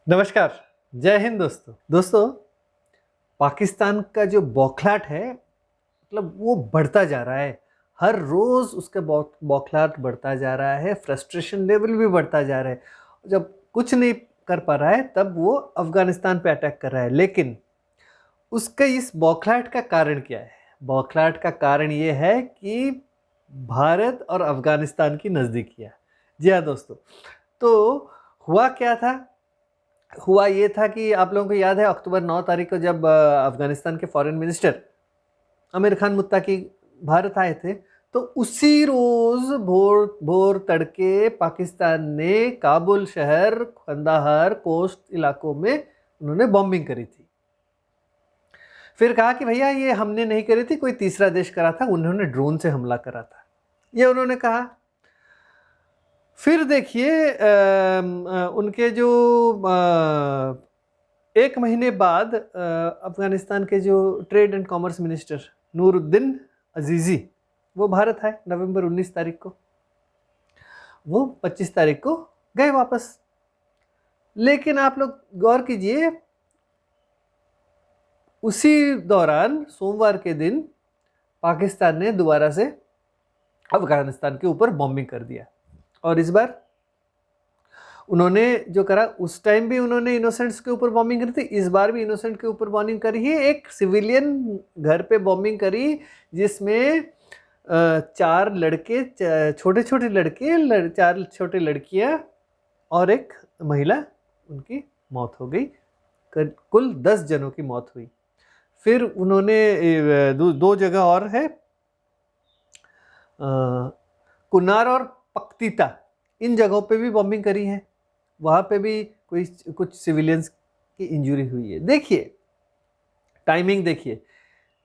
नमस्कार। जय हिंद दोस्तों। पाकिस्तान का जो बौखलाहट है मतलब वो बढ़ता जा रहा है। हर रोज़ उसका बौखलाहट बढ़ता जा रहा है, फ्रस्ट्रेशन लेवल भी बढ़ता जा रहा है। जब कुछ नहीं कर पा रहा है तब वो अफ़गानिस्तान पे अटैक कर रहा है। लेकिन उसका इस बौखलाहट का कारण क्या है? बौखलाहट का कारण ये है कि भारत और अफ़गानिस्तान की नज़दीकियाँ। जी हाँ दोस्तों, तो हुआ क्या था? हुआ ये था कि आप लोगों को याद है अक्टूबर 9 तारीख को जब अफ़गानिस्तान के फ़ॉरेन मिनिस्टर आमिर खान मुत्ताकी भारत आए थे, तो उसी रोज़ भोर भोर तड़के पाकिस्तान ने काबुल शहर, कंदाहार, कोस्ट इलाकों में उन्होंने बॉम्बिंग करी थी। फिर कहा कि भैया ये हमने नहीं करी थी, कोई तीसरा देश करा था, उन्होंने ड्रोन से हमला करा था। ये उन्होंने कहा। फिर देखिए उनके जो एक महीने बाद अफ़गानिस्तान के जो trade and commerce minister Nooruddin Azizi वो भारत आए नवंबर 19 तारीख को। वो 25 तारीख को गए वापस। लेकिन आप लोग गौर कीजिए, उसी दौरान सोमवार के दिन पाकिस्तान ने दोबारा से अफ़गानिस्तान के ऊपर बॉम्बिंग कर दिया। और इस बार उन्होंने जो करा, उस टाइम भी उन्होंने इनोसेंट्स के ऊपर बॉम्बिंग करी थी, इस बार भी इनोसेंट के ऊपर बॉम्बिंग करी है। एक सिविलियन घर पे बॉम्बिंग करी जिसमें 4 लड़के, छोटे छोटे लड़के, 4 छोटे लड़कियां और एक महिला, उनकी मौत हो गई। कुल 10 जनों की मौत हुई। फिर उन्होंने दो जगह और है, कुनार और पख्तीता, इन जगहों पे भी बॉम्बिंग करी है। वहाँ पे भी कुछ सिविलियंस की इंजरी हुई है। देखिए टाइमिंग, देखिए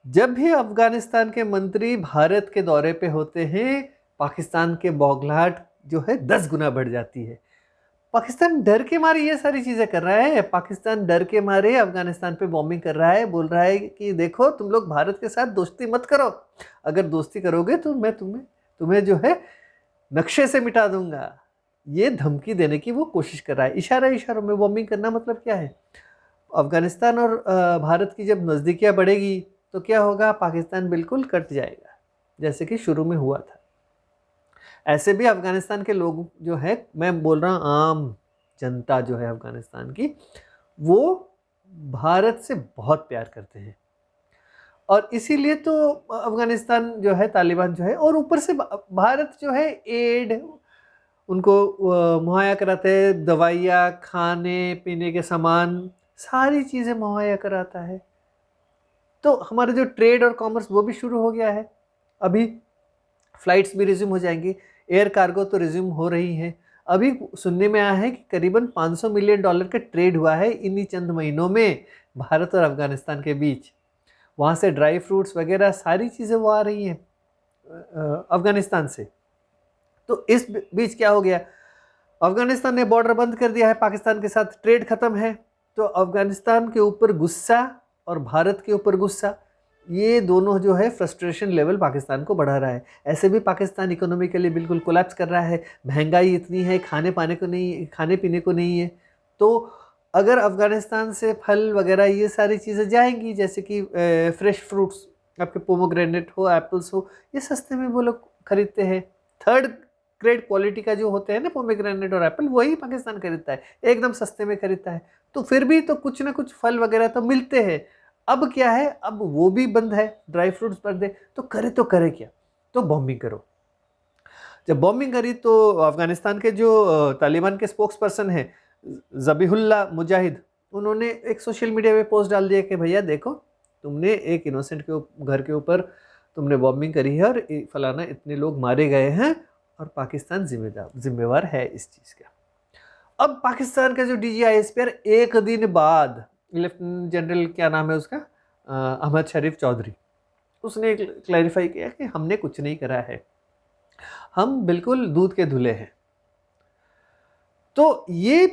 जब भी अफगानिस्तान के मंत्री भारत के दौरे पे होते हैं, पाकिस्तान के बौखलाहट जो है 10 गुना बढ़ जाती है। पाकिस्तान डर के मारे ये सारी चीज़ें कर रहा है। पाकिस्तान डर के मारे अफगानिस्तान पे बॉम्बिंग कर रहा है, बोल रहा है कि देखो तुम लोग भारत के साथ दोस्ती मत करो, अगर दोस्ती करोगे तो मैं तुम्हें जो है नक्शे से मिटा दूंगा। ये धमकी देने की वो कोशिश कर रहा है। इशारों में बॉम्बिंग करना मतलब क्या है? अफगानिस्तान और भारत की जब नज़दीकियाँ बढ़ेगी तो क्या होगा? पाकिस्तान बिल्कुल कट जाएगा, जैसे कि शुरू में हुआ था। ऐसे भी अफगानिस्तान के लोग जो है, मैं बोल रहा हूँ आम जनता जो है अफगानिस्तान की, वो भारत से बहुत प्यार करते हैं। और इसीलिए तो अफगानिस्तान जो है, तालिबान जो है, और ऊपर से भारत जो है एड उनको मुहैया कराते हैं, दवाइयाँ, खाने पीने के सामान, सारी चीज़ें मुहैया कराता है। तो हमारे जो ट्रेड और कॉमर्स वो भी शुरू हो गया है। अभी फ्लाइट्स भी रिज्यूम हो जाएंगी, एयर कार्गो तो रिज्यूम हो रही हैं। अभी सुनने में आया है कि करीबन $500 मिलियन का ट्रेड हुआ है इन्हीं चंद महीनों में भारत और अफगानिस्तान के बीच। वहाँ से ड्राई फ्रूट्स वगैरह सारी चीज़ें वो आ रही हैं अफगानिस्तान से। तो इस बीच क्या हो गया? अफगानिस्तान ने बॉर्डर बंद कर दिया है पाकिस्तान के साथ, ट्रेड खत्म है। तो अफगानिस्तान के ऊपर गुस्सा और भारत के ऊपर गुस्सा, ये दोनों जो है फ्रस्ट्रेशन लेवल पाकिस्तान को बढ़ा रहा है। ऐसे भी पाकिस्तान इकोनॉमिकली बिल्कुल कोलैप्स कर रहा है, महंगाई इतनी है, खाने पीने को नहीं है। तो अगर अफगानिस्तान से फल वगैरह ये सारी चीज़ें जाएंगी, जैसे कि फ्रेश फ्रूट्स, आपके पोमोग्रेनेट हो, एप्पल्स हो, ये सस्ते में वो लोग खरीदते हैं। थर्ड ग्रेड क्वालिटी का जो होते हैं ना पोमेग्रेनेट और एप्पल, वही पाकिस्तान खरीदता है, एकदम सस्ते में खरीदता है। तो फिर भी तो कुछ ना कुछ फल वगैरह तो मिलते हैं। अब क्या है, अब वो भी बंद है, ड्राई फ्रूट्स बंद है, तो करे क्या? तो बॉम्बिंग करो। जब बॉम्बिंग करी तो अफगानिस्तान के जो तालिबान के स्पोक्स पर्सन है ज़बीहुल्ला मुजाहिद, उन्होंने एक सोशल मीडिया पे पोस्ट डाल दिया कि भैया देखो, तुमने एक इनोसेंट के घर के ऊपर तुमने बॉम्बिंग करी है और फलाना इतने लोग मारे गए हैं और पाकिस्तान जिम्मेवार है इस चीज़ का। अब पाकिस्तान का जो DGISPR एक दिन बाद, लेफ्टिनेंट जनरल क्या नाम है उसका, अहमद शरीफ चौधरी, उसने क्लैरिफाई किया कि हमने कुछ नहीं करा है, हम बिल्कुल दूध के धुले हैं। तो ये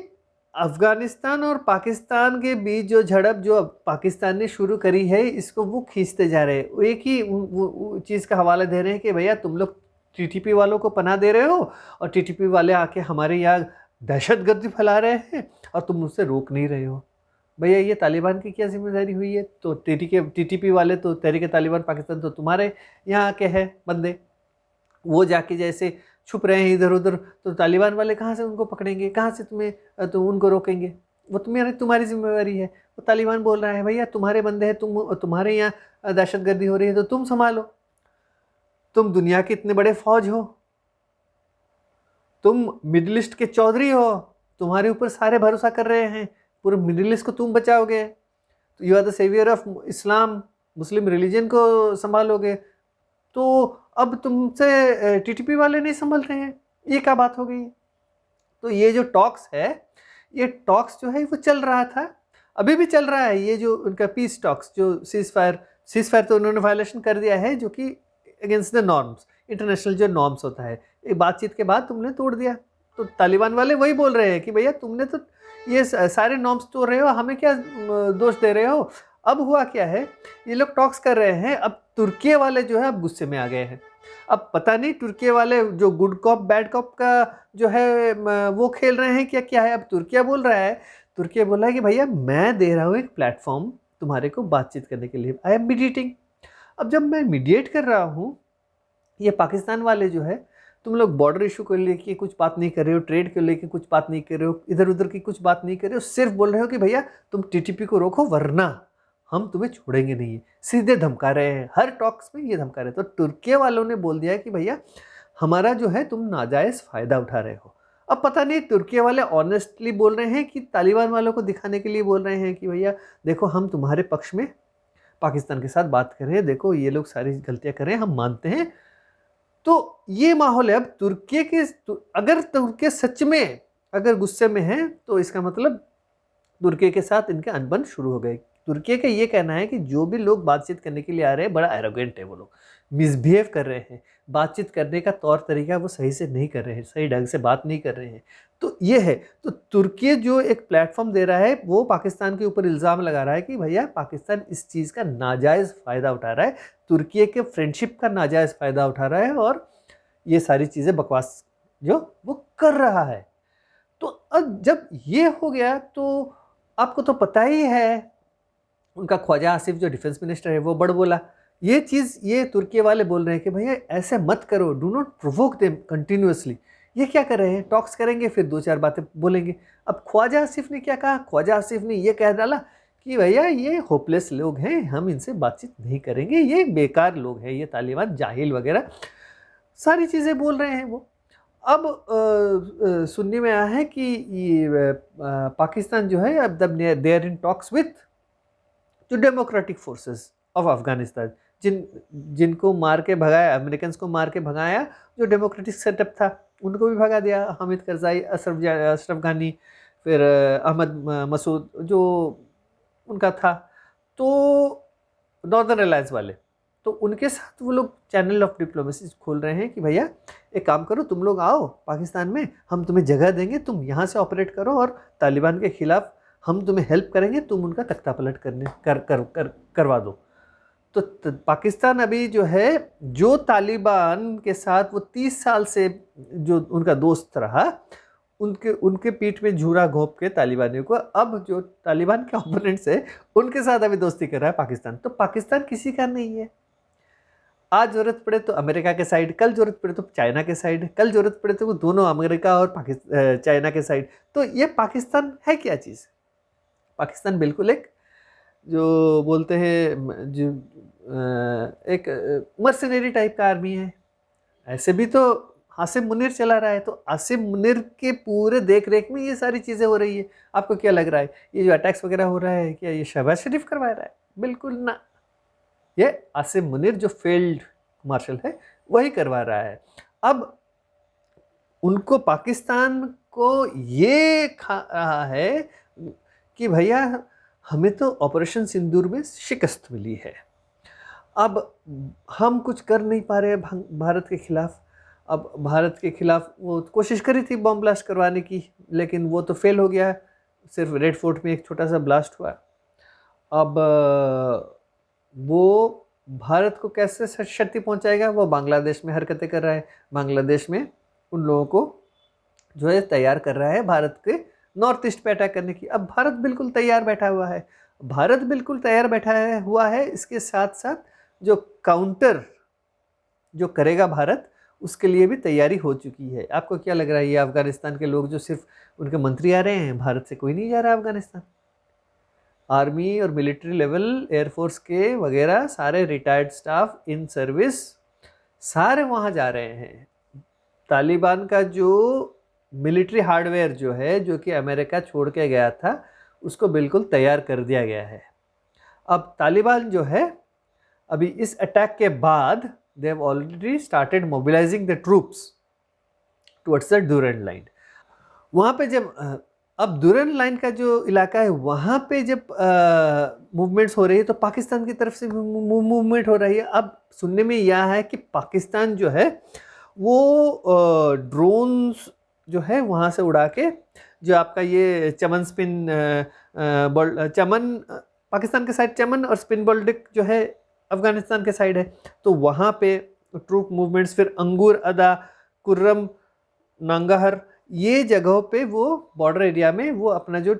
अफगानिस्तान और पाकिस्तान के बीच जो झड़प जो पाकिस्तान ने शुरू करी है, इसको वो खींचते जा रहे हैं। एक ही चीज़ का हवाला दे रहे हैं कि भैया तुम लोग TTP वालों को पनाह दे रहे हो और TTP वाले आके हमारे यहाँ दहशतगर्दी फैला रहे हैं और तुम उससे रोक नहीं रहे हो। भैया ये तालिबान की क्या जिम्मेदारी हुई है? तो टीटीपी वाले तो तहरीक तालिबान पाकिस्तान तो तुम्हारे यहाँ के हैं बंदे, वो जाके जैसे छुप रहे हैं इधर उधर, तो तालिबान वाले कहाँ से उनको पकड़ेंगे, कहाँ से तुम उनको रोकेंगे? वो तुम्हारी जिम्मेवारी है। वो तालिबान बोल रहा है भैया तुम्हारे बंदे हैं, तुम्हारे यहाँ दहशतगर्दी हो रही है तो तुम संभालो, तुम दुनिया के इतने बड़े फौज हो, तुम मिडिल ईस्ट के चौधरी हो, तुम्हारे ऊपर सारे भरोसा कर रहे हैं, पूरे मिडिल ईस्ट को तुम बचाओगे, तो you are the saviour of Islam, Muslim religion को संभालोगे, तो अब तुमसे टीटीपी वाले नहीं संभल रहे हैं, ये क्या बात हो गई? तो ये जो टॉक्स है, ये टॉक्स जो है वो चल रहा था, अभी भी चल रहा है। ये जो उनका पीस टॉक्स, जो सीज फायर तो उन्होंने वायलेशन कर दिया है, जो कि अगेंस्ट द नॉर्म्स, इंटरनेशनल जो नॉर्म्स होता है, एक बातचीत के बाद तुमने तोड़ दिया। तो तालिबान वाले वही बोल रहे हैं कि भैया तुमने तो ये सारे नॉर्म्स तोड़ रहे हो, हमें क्या दोष दे रहे हो? अब हुआ क्या है, ये लोग टॉक्स कर रहे हैं, अब तुर्की वाले जो है अब गुस्से में आ गए हैं। अब पता नहीं तुर्की वाले जो गुड कॉप बैड कॉप का जो है वो खेल रहे हैं, क्या क्या है। अब तुर्की बोल रहा है कि भैया मैं दे रहा हूँ एक प्लेटफॉर्म तुम्हारे को बातचीत करने के लिए, आई एम मीडिएटिंग। अब जब मैं मीडिएट कर रहा हूँ, ये पाकिस्तान वाले जो है, तुम लोग बॉर्डर इशू को लेके कुछ बात नहीं कर रहे हो, ट्रेड को लेके कुछ बात नहीं कर रहे हो, इधर उधर की कुछ बात नहीं कर रहे हो, सिर्फ बोल रहे हो कि भैया तुम टीटीपी को रोको वरना हम तुम्हें छोड़ेंगे नहीं। सीधे धमका रहे हैं, हर टॉक्स में ये धमका रहे हैं। तो तुर्की वालों ने बोल दिया कि भैया हमारा जो है तुम नाजायज़ फ़ायदा उठा रहे हो। अब पता नहीं तुर्की वाले ऑनेस्टली बोल रहे हैं कि तालिबान वालों को दिखाने के लिए बोल रहे हैं कि भैया देखो हम तुम्हारे पक्ष में पाकिस्तान के साथ बात कर रहे हैं, देखो ये लोग सारी गलतियां कर रहे हैं, हम मानते हैं। तो ये माहौल है। अब अगर तुर्की सच में अगर गुस्से में है तो इसका मतलब तुर्की के साथ इनके अनबन शुरू हो गए। तुर्की का ये कहना है कि जो भी लोग बातचीत करने के लिए आ रहे हैं बड़ा एरोगेंट है, वो लोग मिसबिहेव कर रहे हैं, बातचीत करने का तौर तरीका वो सही से नहीं कर रहे हैं, सही ढंग से बात नहीं कर रहे हैं। तो ये है, तो तुर्की जो एक प्लेटफॉर्म दे रहा है वो पाकिस्तान के ऊपर इल्ज़ाम लगा रहा है कि भैया पाकिस्तान इस चीज़ का नाजायज़ फ़ायदा उठा रहा है, तुर्की के फ्रेंडशिप का नाजायज़ फ़ायदा उठा रहा है और ये सारी चीज़ें बकवास जो वो कर रहा है। तो अब जब ये हो गया तो आपको तो पता ही है, उनका ख्वाजा आसिफ जो डिफेंस मिनिस्टर है वो बड़ बोला। ये चीज़ ये तुर्की वाले बोल रहे हैं कि भैया ऐसे मत करो, do not provoke them continuously. ये क्या कर रहे हैं, टॉक्स करेंगे फिर दो चार बातें बोलेंगे। अब ख्वाजा आसिफ ने क्या कहा, ख्वाजा आसिफ ने ये कह डाला कि भैया ये होपलेस लोग हैं, हम इनसे बातचीत नहीं करेंगे, ये बेकार लोग हैं, ये तालिबान जाहिल वगैरह सारी चीज़ें बोल रहे हैं वो। अब सुनने में आया है कि ये पाकिस्तान जो है अब they are in talks with जो डेमोक्रेटिक फोर्सेस ऑफ अफगानिस्तान, जिनको मार के भगाया, अमेरिकन को मार के भगाया, जो डेमोक्रेटिक सेटअप था उनको भी भगा दिया। हामिद करज़ाई, अशरफ घानी, फिर अहमद मसूद जो उनका था, तो नॉर्दर्न अलायंस वाले, तो उनके साथ वो लोग चैनल ऑफ डिप्लोमेसी खोल रहे हैं कि भैया एक काम करो, तुम लोग आओ पाकिस्तान में, हम तुम्हें जगह देंगे, तुम यहाँ से ऑपरेट करो और तालिबान के खिलाफ हम तुम्हें हेल्प करेंगे, तुम उनका तख्ता पलट करवा दो। तो पाकिस्तान अभी जो है, जो तालिबान के साथ वो 30 साल से जो उनका दोस्त रहा, उनके पीठ में झूरा घोंप के तालिबानियों को, अब जो तालिबान के ओपोनेंट्स है उनके साथ अभी दोस्ती कर रहा है पाकिस्तान। तो पाकिस्तान किसी का नहीं है। आज जरूरत पड़े तो अमेरिका के साइड, कल जरूरत पड़े तो चाइना के साइड, कल जरूरत पड़े तो दोनों अमेरिका और चाइना के साइड। तो ये पाकिस्तान है क्या चीज़? पाकिस्तान बिल्कुल एक जो बोलते हैं जो एक मर्सिनरी टाइप का आर्मी है। ऐसे भी तो आसिम मुनीर चला रहा है, तो आसिम मुनीर के पूरे देख रेख में ये सारी चीज़ें हो रही है। आपको क्या लग रहा है ये जो अटैक्स वगैरह हो रहा है क्या ये शहबाज शरीफ करवा रहा है? बिल्कुल ना, ये आसिम मुनीर जो फील्ड मार्शल है वही करवा रहा है। अब उनको पाकिस्तान को ये खा रहा है कि भैया हमें तो ऑपरेशन सिंदूर में शिकस्त मिली है, अब हम कुछ कर नहीं पा रहे भारत के खिलाफ। अब भारत के खिलाफ वो कोशिश करी थी बॉम्ब ब्लास्ट करवाने की, लेकिन वो तो फेल हो गया, सिर्फ रेड फोर्ट में एक छोटा सा ब्लास्ट हुआ। अब वो भारत को कैसे क्षति पहुंचाएगा? वो बांग्लादेश में हरकतें कर रहा है, बांग्लादेश में उन लोगों को जो है तैयार कर रहा है भारत के नॉर्थ ईस्ट पे अटैक करने की। अब भारत बिल्कुल तैयार बैठा हुआ है, भारत बिल्कुल तैयार हुआ है। इसके साथ साथ जो काउंटर जो करेगा भारत, उसके लिए भी तैयारी हो चुकी है। आपको क्या लग रहा है, ये अफगानिस्तान के लोग जो सिर्फ उनके मंत्री आ रहे हैं, भारत से कोई नहीं जा रहा अफगानिस्तान? आर्मी और मिलिट्री लेवल, एयरफोर्स के वगैरह सारे रिटायर्ड स्टाफ इन सर्विस सारे वहाँ जा रहे हैं। तालिबान का जो मिलिट्री हार्डवेयर जो है, जो कि अमेरिका छोड़ के गया था, उसको बिल्कुल तैयार कर दिया गया है। अब तालिबान जो है, अभी इस अटैक के बाद they have already started mobilizing the troops towards the Durand line. वहाँ पे जब अब दुरन लाइन का जो इलाका है, वहाँ पे जब मूवमेंट्स हो रही है, तो पाकिस्तान की तरफ से मूवमेंट हो रही है। अब सुनने में यह है कि पाकिस्तान जो है वो ड्रोन्स जो है वहाँ से उड़ा के, जो आपका ये चमन स्पिन चमन पाकिस्तान के साइड, चमन और स्पिन बोल्डिक जो है अफगानिस्तान के साइड है, तो वहाँ पे ट्रूप मूवमेंट्स, फिर अंगूर अदा, कुर्रम, नांगाहर, ये जगहों पे वो बॉर्डर एरिया में वो अपना जो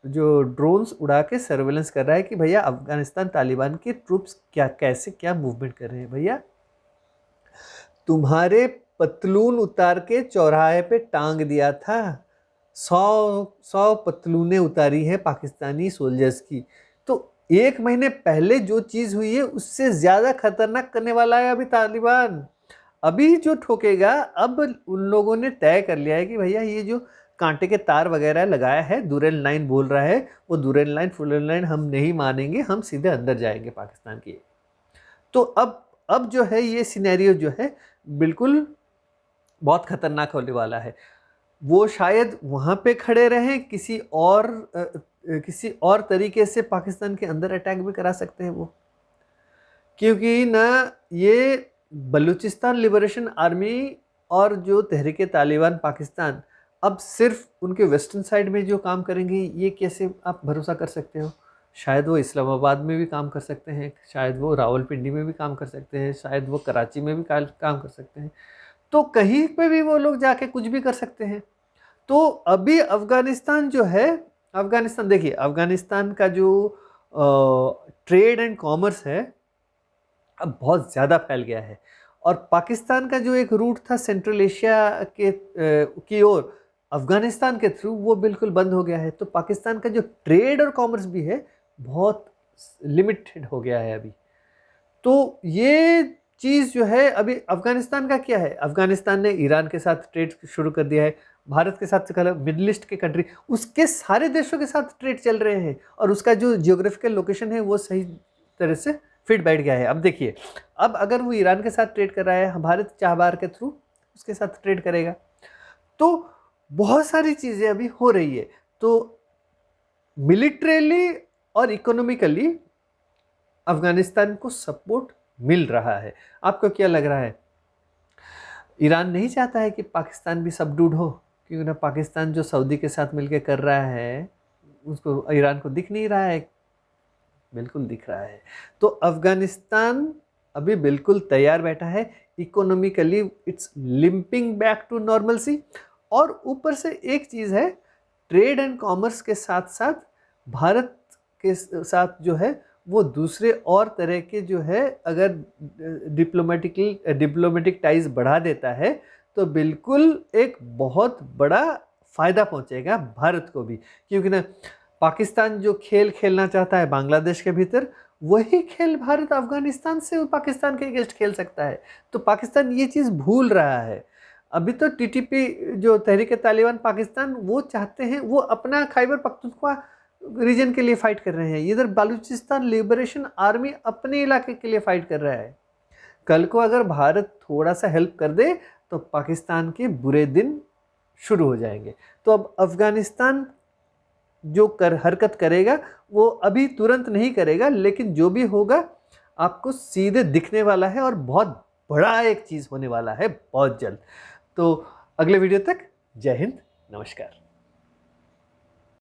ड्रोन्स उड़ा के सर्वेलेंस कर रहा है कि भैया अफगानिस्तान तालिबान के ट्रूप्स कैसे क्या मूवमेंट कर रहे हैं। भैया तुम्हारे पतलून उतार के चौराहे पे टांग दिया था, 100 पतलूनें उतारी हैं पाकिस्तानी सोल्जर्स की। तो एक महीने पहले जो चीज़ हुई है, उससे ज़्यादा खतरनाक करने वाला है अभी तालिबान। अभी जो ठोकेगा, अब उन लोगों ने तय कर लिया है कि भैया ये जो कांटे के तार वगैरह लगाया है, दुरेन लाइन बोल रहा है, वो दुरेन लाइन फुल लाइन हम नहीं मानेंगे, हम सीधे अंदर जाएंगे पाकिस्तान की। तो अब जो है ये सिनेरियो जो है बिल्कुल बहुत खतरनाक होने वाला है। वो शायद वहाँ पे खड़े रहें, किसी और तरीके से पाकिस्तान के अंदर अटैक भी करा सकते हैं वो, क्योंकि ना ये बलूचिस्तान लिबरेशन आर्मी और जो तहरीक तालिबान पाकिस्तान अब सिर्फ उनके वेस्टर्न साइड में जो काम करेंगे, ये कैसे आप भरोसा कर सकते हो? शायद वो इस्लामाबाद में भी काम कर सकते हैं, शायद वो रावलपिंडी में भी काम कर सकते हैं, शायद वो कराची में भी काम कर सकते हैं, तो कहीं पे भी वो लोग जाके कुछ भी कर सकते हैं। तो अभी अफगानिस्तान जो है, अफगानिस्तान देखिए, अफगानिस्तान का जो ट्रेड एंड कॉमर्स है अब बहुत ज़्यादा फैल गया है, और पाकिस्तान का जो एक रूट था सेंट्रल एशिया के की ओर अफगानिस्तान के थ्रू, वो बिल्कुल बंद हो गया है। तो पाकिस्तान का जो ट्रेड और कॉमर्स भी है बहुत लिमिटेड हो गया है अभी। तो ये चीज़ जो है, अभी अफगानिस्तान का क्या है, अफगानिस्तान ने ईरान के साथ ट्रेड शुरू कर दिया है, भारत के साथ मिडिल ईस्ट के कंट्री, उसके सारे देशों के साथ ट्रेड चल रहे हैं, और उसका जो जियोग्राफिकल लोकेशन है वो सही तरह से फिट बैठ गया है। अब देखिए, अब अगर वो ईरान के साथ ट्रेड कर रहा है, भारत चाहबार के थ्रू उसके साथ ट्रेड करेगा, तो बहुत सारी चीज़ें अभी हो रही है। तो मिलिट्रीली और इकोनॉमिकली अफगानिस्तान को सपोर्ट मिल रहा है। आपको क्या लग रहा है? ईरान नहीं चाहता है कि पाकिस्तान भी सबडूड हो, क्योंकि ना पाकिस्तान जो सऊदी के साथ मिलकर कर रहा है, उसको ईरान को दिख नहीं रहा है? बिल्कुल दिख रहा है। तो अफगानिस्तान अभी बिल्कुल तैयार बैठा है, economically it's limping back to normalcy. और ऊपर से एक चीज़ है, ट्रेड एंड कॉमर्स के साथ साथ भारत के साथ जो है वो दूसरे और तरह के जो है, अगर डिप्लोमेटिक टाइज बढ़ा देता है, तो बिल्कुल एक बहुत बड़ा फ़ायदा पहुंचेगा भारत को भी। क्योंकि ना पाकिस्तान जो खेल खेलना चाहता है बांग्लादेश के भीतर, वही खेल भारत अफगानिस्तान से पाकिस्तान के अगेंस्ट खेल सकता है। तो पाकिस्तान ये चीज़ भूल रहा है। अभी तो टीटीपी जो तहरीक तालिबान पाकिस्तान, वो चाहते हैं, वो अपना खैबर पख्तूनख्वा रीजन के लिए फ़ाइट कर रहे हैं, इधर बलूचिस्तान लिबरेशन आर्मी अपने इलाके के लिए फ़ाइट कर रहा है। कल को अगर भारत थोड़ा सा हेल्प कर दे, तो पाकिस्तान के बुरे दिन शुरू हो जाएंगे। तो अब अफगानिस्तान जो हरकत करेगा, वो अभी तुरंत नहीं करेगा, लेकिन जो भी होगा आपको सीधे दिखने वाला है, और बहुत बड़ा एक चीज़ होने वाला है बहुत जल्द। तो अगले वीडियो तक जय हिंद, नमस्कार।